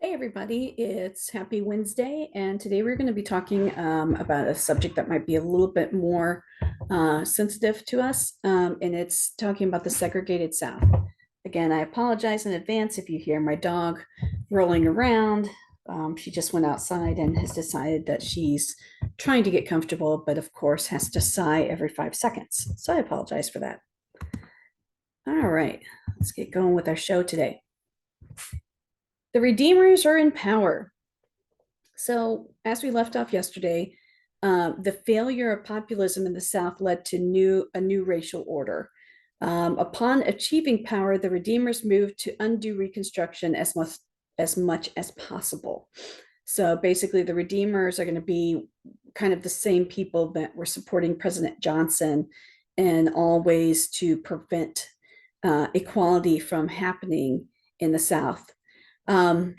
Hey everybody, it's Happy Wednesday, and today we're going to be talking about a subject that might be a little bit more sensitive to us, and it's talking about the segregated South. Again, I apologize in advance if you hear my dog rolling around. She just went outside and has decided that she's trying to get comfortable, but of course has to sigh every 5 seconds. So I apologize for that. All right, let's get going with our show today. The Redeemers are in power. So, as we left off yesterday, the failure of populism in the South led to a new racial order. Upon achieving power, the Redeemers moved to undo Reconstruction as much as possible. So basically, the Redeemers are going to be kind of the same people that were supporting President Johnson in all ways to prevent equality from happening in the South. Um,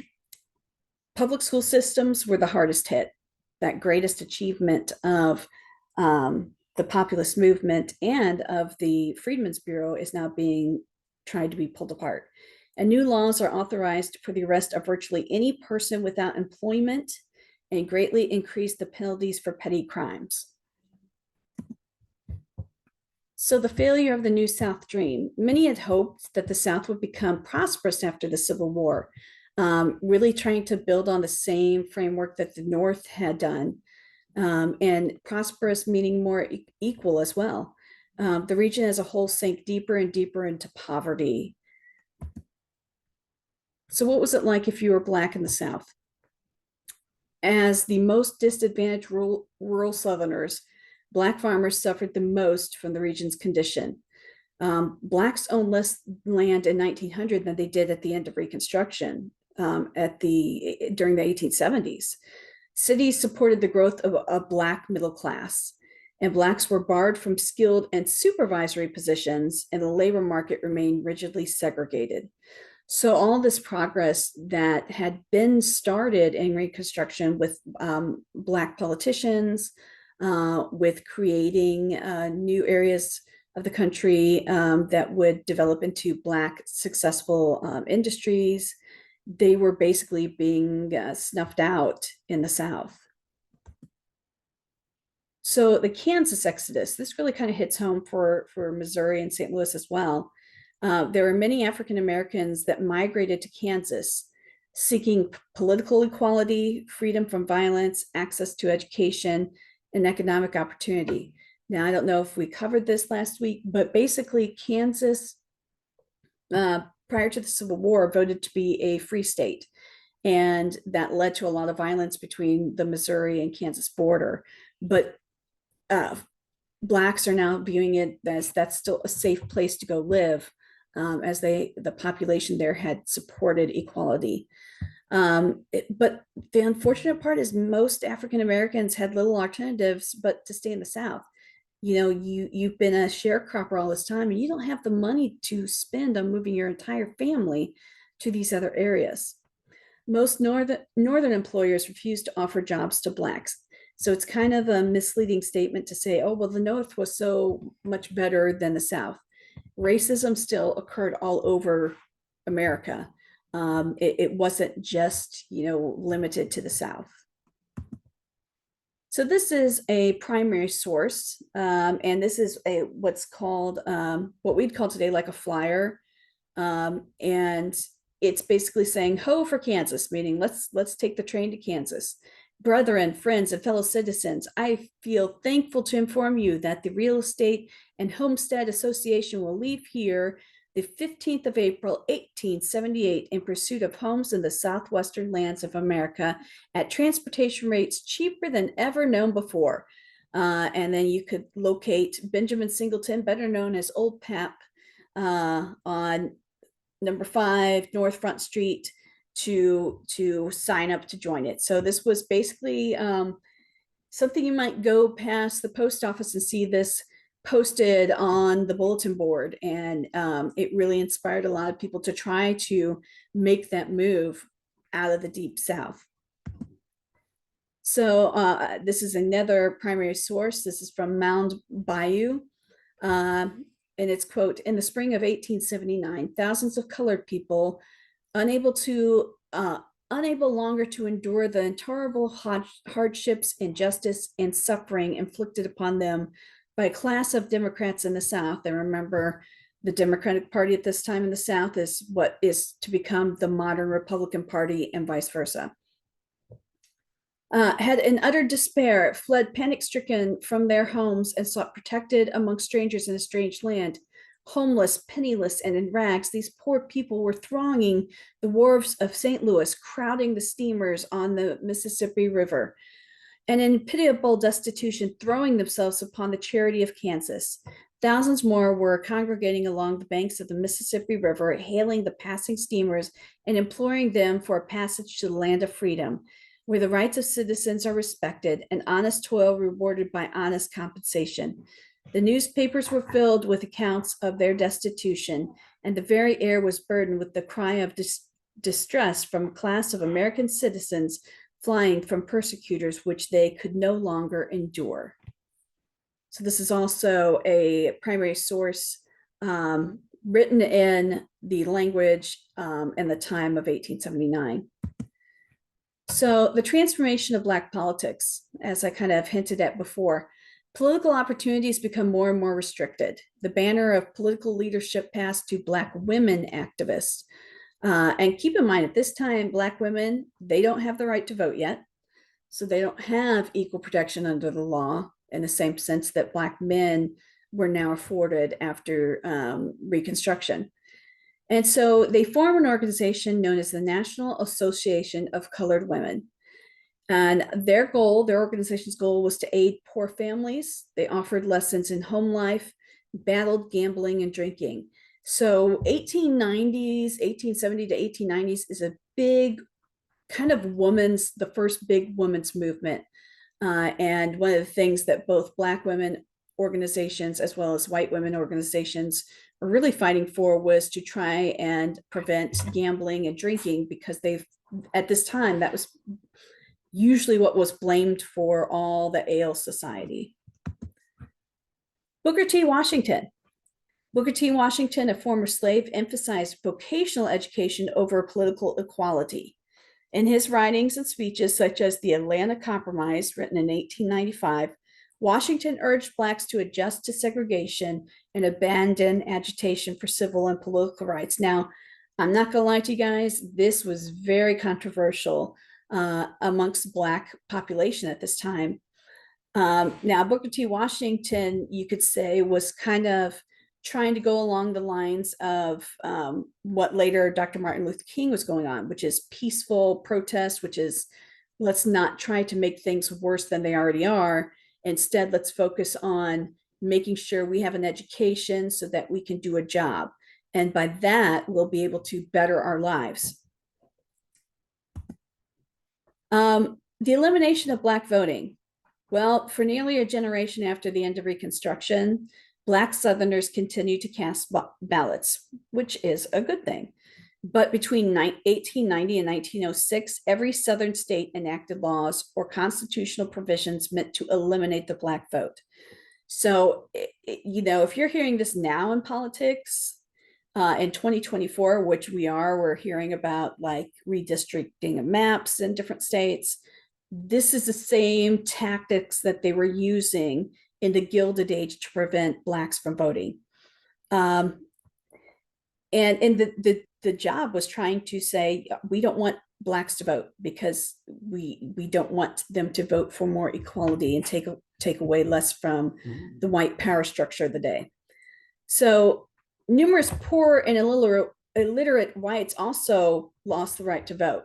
Public school systems were the hardest hit. That greatest achievement of the populist movement and of the Freedmen's Bureau is now being tried to be pulled apart. And new laws are authorized for the arrest of virtually any person without employment and greatly increase the penalties for petty crimes. So, the failure of the New South Dream. Many had hoped that the South would become prosperous after the Civil War, really trying to build on the same framework that the North had done, and prosperous meaning more equal as well. The region as a whole sank deeper and deeper into poverty. So, what was it like if you were Black in the South? As the most disadvantaged rural Southerners, Black farmers suffered the most from the region's condition. Blacks owned less land in 1900 than they did at the end of Reconstruction during the 1870s. Cities supported the growth of a Black middle class, and Blacks were barred from skilled and supervisory positions, and the labor market remained rigidly segregated. So all this progress that had been started in Reconstruction with Black politicians, with creating new areas of the country that would develop into Black successful industries, they were basically being snuffed out in the South. So the Kansas Exodus, this really kind of hits home for Missouri and St. Louis as well. There were many African Americans that migrated to Kansas seeking political equality, freedom from violence, access to education, and economic opportunity. Now, I don't know if we covered this last week, but basically, Kansas, prior to the Civil War, voted to be a free state. And that led to a lot of violence between the Missouri and Kansas border. But Blacks are now viewing it as that's still a safe place to go live, as the population there had supported equality. But the unfortunate part is most African Americans had little alternatives but to stay in the South. You've been a sharecropper all this time, and you don't have the money to spend on moving your entire family to these other areas. Most northern employers refuse to offer jobs to Blacks. So it's kind of a misleading statement to say, oh, well, the North was so much better than the South. Racism still occurred all over America. It wasn't just, limited to the South. So this is a primary source, and this is what's called what we'd call today like a flyer, and it's basically saying "Ho for Kansas," meaning let's take the train to Kansas. Brethren, friends, and fellow citizens, I feel thankful to inform you that the Real Estate and Homestead Association will leave here the 15th of April, 1878, in pursuit of homes in the southwestern lands of America at transportation rates cheaper than ever known before. And then you could locate Benjamin Singleton, better known as Old Pap, on number 5 North Front Street to sign up to join it. So this was basically something you might go past the post office and see this posted on the bulletin board, and it really inspired a lot of people to try to make that move out of the Deep South. So this is another primary source. This is from Mound Bayou. And it's, quote, in the spring of 1879, thousands of colored people, unable to unable longer to endure the intolerable hardships, injustice, and suffering inflicted upon them by a class of Democrats in the South. And remember, the Democratic Party at this time in the South is what is to become the modern Republican Party and vice versa. Had in utter despair, fled panic-stricken from their homes and sought protected among strangers in a strange land. Homeless, penniless, and in rags, these poor people were thronging the wharves of St. Louis, crowding the steamers on the Mississippi River, and in pitiable destitution, throwing themselves upon the charity of Kansas. Thousands more were congregating along the banks of the Mississippi River, hailing the passing steamers and imploring them for a passage to the land of freedom, where the rights of citizens are respected and honest toil rewarded by honest compensation. The newspapers were filled with accounts of their destitution, and the very air was burdened with the cry of distress from a class of American citizens flying from persecutors which they could no longer endure. So this is also a primary source written in the language and the time of 1879. So the transformation of Black politics, as I kind of hinted at before, political opportunities become more and more restricted. The banner of political leadership passed to Black women activists. And keep in mind, at this time, Black women, they don't have the right to vote yet. So they don't have equal protection under the law in the same sense that Black men were now afforded after Reconstruction. And so they form an organization known as the National Association of Colored Women. And their organization's goal was to aid poor families. They offered lessons in home life, battled gambling and drinking. So 1890s, 1870 to 1890s is a big kind of the first big women's movement. And one of the things that both Black women organizations as well as white women organizations were really fighting for was to try and prevent gambling and drinking, because at this time, that was usually what was blamed for all the ALE society. Booker T. Washington. Booker T. Washington, a former slave, emphasized vocational education over political equality. In his writings and speeches, such as the Atlanta Compromise, written in 1895, Washington urged Blacks to adjust to segregation and abandon agitation for civil and political rights. Now, I'm not going to lie to you guys, this was very controversial amongst Black population at this time. Now, Booker T. Washington, you could say, was kind of trying to go along the lines of what later Dr. Martin Luther King was going on, which is peaceful protest, which is let's not try to make things worse than they already are. Instead, let's focus on making sure we have an education so that we can do a job. And by that, we'll be able to better our lives. The elimination of Black voting. Well, for nearly a generation after the end of Reconstruction, Black Southerners continued to cast ballots, which is a good thing. But between 1890 and 1906, every Southern state enacted laws or constitutional provisions meant to eliminate the Black vote. So, if you're hearing this now in politics, in 2024, which we're hearing about like redistricting of maps in different states. This is the same tactics that they were using in the Gilded Age to prevent Blacks from voting. And the job was trying to say, we don't want Blacks to vote because we don't want them to vote for more equality and take away less from the white power structure of the day. So numerous poor and illiterate whites also lost the right to vote.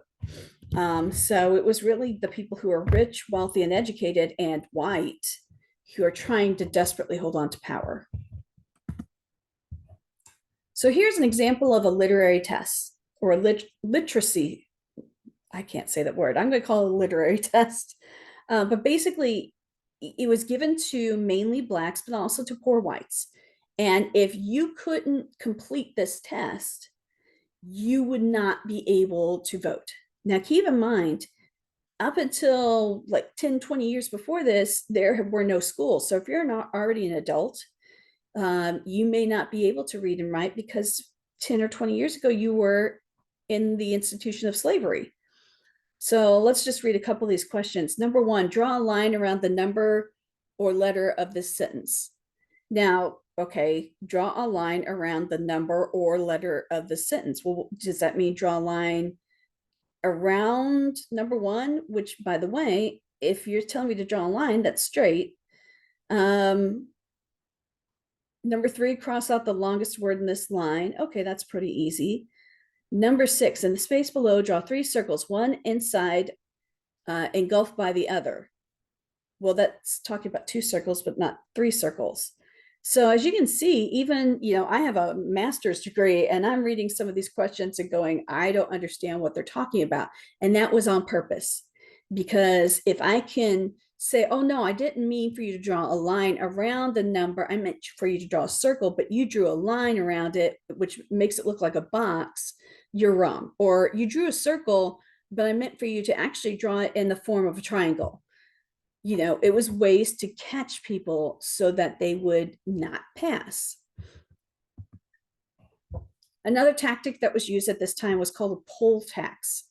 So it was really the people who are rich, wealthy, and educated and white who are trying to desperately hold on to power. So here's an example of a literary test or a literacy. I can't say that word. I'm going to call it a literary test. But basically, it was given to mainly Blacks, but also to poor whites. And if you couldn't complete this test, you would not be able to vote. Now, keep in mind, up until like 10, 20 years before this, there were no schools. So if you're not already an adult, you may not be able to read and write because 10 or 20 years ago, you were in the institution of slavery. So let's just read a couple of these questions. Number one, draw a line around the number or letter of this sentence. Now, okay, draw a line around the number or letter of the sentence. Well, does that mean draw a line around number one? Which, by the way, if you're telling me to draw a line that's straight, number three, cross out the longest word in this line. Okay, that's pretty easy. Number six, in the space below, draw three circles, one inside, engulfed by the other. Well, that's talking about two circles, but not three circles. So as you can see, even, I have a master's degree and I'm reading some of these questions and going, I don't understand what they're talking about. And that was on purpose, because if I can say, oh no, I didn't mean for you to draw a line around the number, I meant for you to draw a circle, but you drew a line around it, which makes it look like a box, you're wrong. Or you drew a circle, but I meant for you to actually draw it in the form of a triangle. It was ways to catch people so that they would not pass. Another tactic that was used at this time was called a poll tax.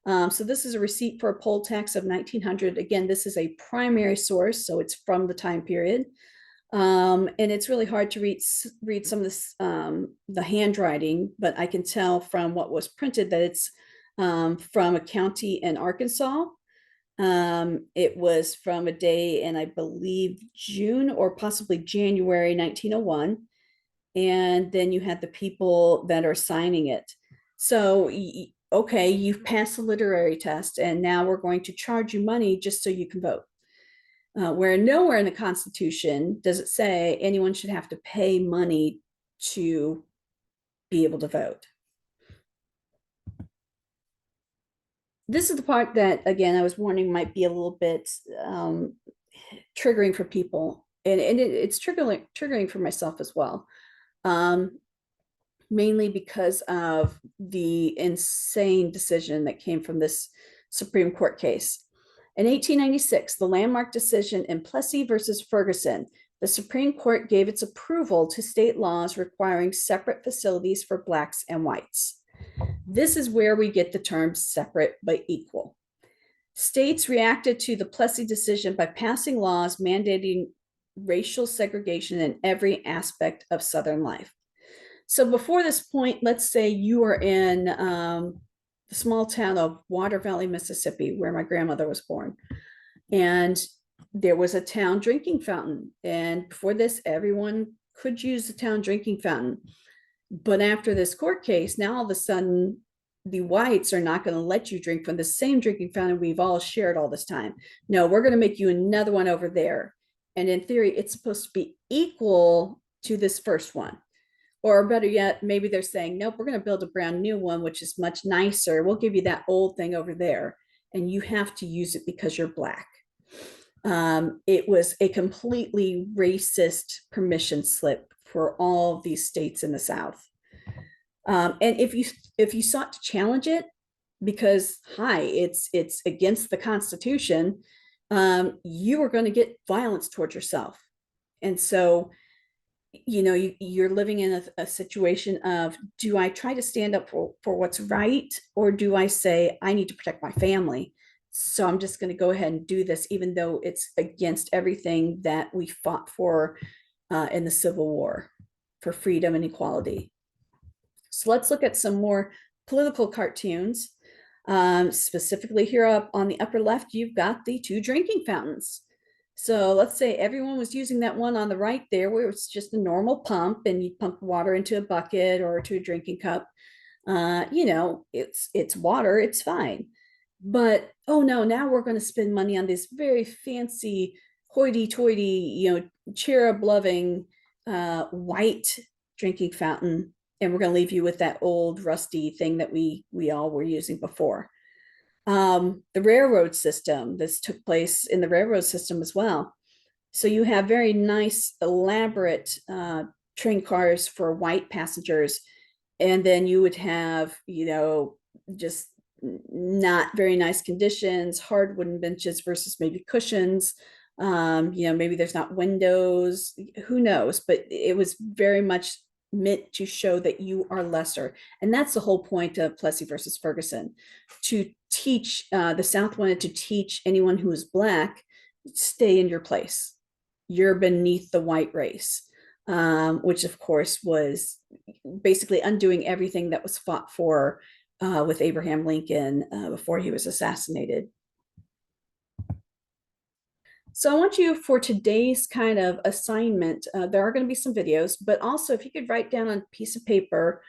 So this is a receipt for a poll tax of 1900. Again, this is a primary source, so it's from the time period. And it's really hard to read some of this, the handwriting, but I can tell from what was printed that it's from a county in Arkansas. It was from a day in, I believe, June or possibly January 1901. And then you had the people that are signing it. So, okay, you've passed the literary test, and now we're going to charge you money just so you can vote. Where nowhere in the Constitution does it say anyone should have to pay money to be able to vote. This is the part that, again, I was warning might be a little bit triggering for people, and it's triggering for myself as well, mainly because of the insane decision that came from this Supreme Court case. In 1896, the landmark decision in Plessy versus Ferguson, the Supreme Court gave its approval to state laws requiring separate facilities for Blacks and whites. This is where we get the term separate but equal. States reacted to the Plessy decision by passing laws mandating racial segregation in every aspect of Southern life. So before this point, let's say you are in the small town of Water Valley, Mississippi, where my grandmother was born. And there was a town drinking fountain. And before this, everyone could use the town drinking fountain. But after this court case, now all of a sudden, the whites are not going to let you drink from the same drinking fountain we've all shared all this time. No, we're going to make you another one over there. And in theory, it's supposed to be equal to this first one. Or better yet, maybe they're saying, nope, we're going to build a brand new one, which is much nicer. We'll give you that old thing over there, and you have to use it because you're Black. It was a completely racist permission slip for all of these states in the South. And if you sought to challenge it, because it's against the Constitution, you are going to get violence towards yourself. And so, you're living in a situation of, do I try to stand up for what's right, or do I say I need to protect my family? So I'm just going to go ahead and do this, even though it's against everything that we fought for in the Civil War, for freedom and equality. So let's look at some more political cartoons. Specifically here up on the upper left, you've got the two drinking fountains. So let's say everyone was using that one on the right there, where it's just a normal pump and you pump water into a bucket or to a drinking cup. It's water, it's fine. But oh no, now we're going to spend money on this very fancy hoity-toity, cherub loving white drinking fountain, and we're going to leave you with that old rusty thing that we all were using before. The railroad system, this took place in the railroad system as well. So you have very nice, elaborate train cars for white passengers, and then you would have, just not very nice conditions, hard wooden benches versus maybe cushions. Maybe there's not windows, who knows, but it was very much meant to show that you are lesser. And that's the whole point of Plessy versus Ferguson, to teach, the South wanted to teach anyone who is Black, stay in your place. You're beneath the white race, which of course was basically undoing everything that was fought for with Abraham Lincoln before he was assassinated. So I want you, for today's kind of assignment, there are going to be some videos, but also if you could write down on a piece of paper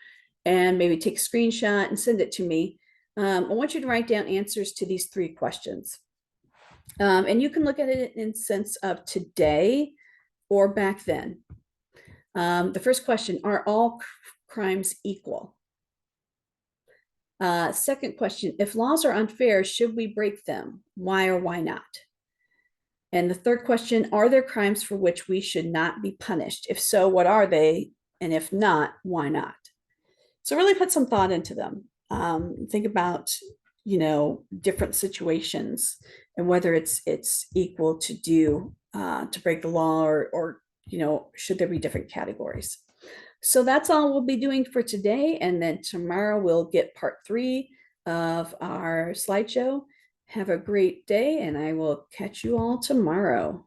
and maybe take a screenshot and send it to me. I want you to write down answers to these three questions. And you can look at it in sense of today or back then. The first question, are all crimes equal? Second question, if laws are unfair, should we break them? Why or why not? And the third question, are there crimes for which we should not be punished? If so, what are they? And if not, why not? So really put some thought into them. Think about, different situations and whether it's equal to do to break the law, or should there be different categories? So that's all we'll be doing for today. And then tomorrow we'll get part 3 of our slideshow. Have a great day, and I will catch you all tomorrow.